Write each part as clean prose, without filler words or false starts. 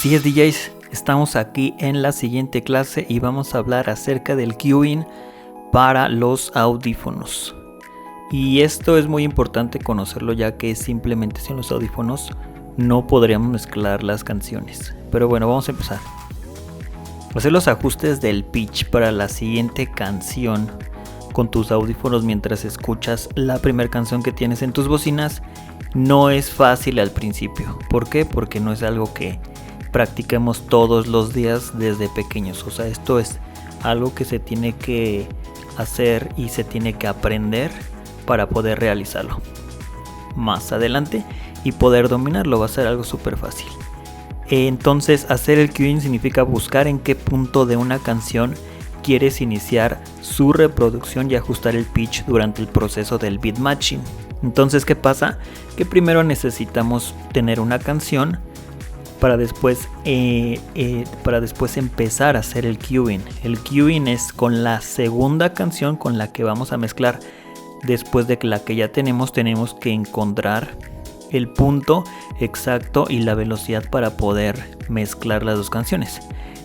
Así es, DJs, estamos aquí en la siguiente clase y vamos a hablar acerca del cueing para los audífonos. Y esto es muy importante conocerlo, ya que simplemente sin los audífonos no podríamos mezclar las canciones. Pero bueno, vamos a empezar. Hacer los ajustes del pitch para la siguiente canción con tus audífonos mientras escuchas la primera canción que tienes en tus bocinas no es fácil al principio. ¿Por qué? Porque no es algo que practiquemos todos los días desde pequeños. O sea, esto es algo que se tiene que hacer y se tiene que aprender para poder realizarlo más adelante y poder dominarlo. Va a ser algo súper fácil. Entonces, hacer el cueing significa buscar en qué punto de una canción quieres iniciar su reproducción y ajustar el pitch durante el proceso del beat matching. Entonces, ¿qué pasa? Que primero necesitamos tener una canción para después empezar a hacer el cueing. El cueing es con la segunda canción con la que vamos a mezclar. Después de la que ya tenemos que encontrar el punto exacto y la velocidad para poder mezclar las dos canciones.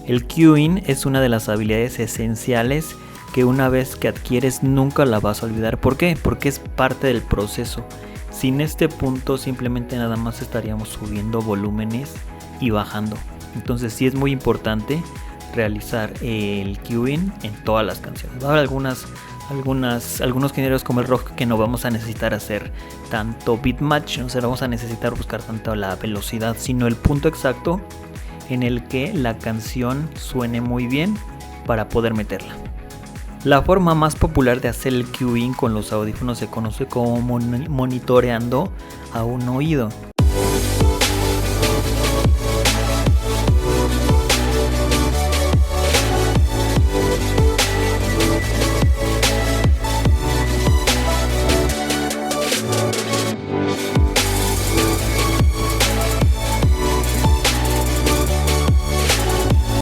El cueing es una de las habilidades esenciales que una vez que adquieres nunca la vas a olvidar. ¿Por qué? Porque es parte del proceso. Sin este punto simplemente nada más estaríamos subiendo volúmenes y bajando. Entonces sí es muy importante realizar el cueing en todas las canciones. Va a haber algunos géneros como el rock que no vamos a necesitar hacer tanto beat match, no se vamos a necesitar buscar tanto la velocidad, sino el punto exacto en el que la canción suene muy bien para poder meterla. La forma más popular de hacer el cueing con los audífonos se conoce como monitoreando a un oído.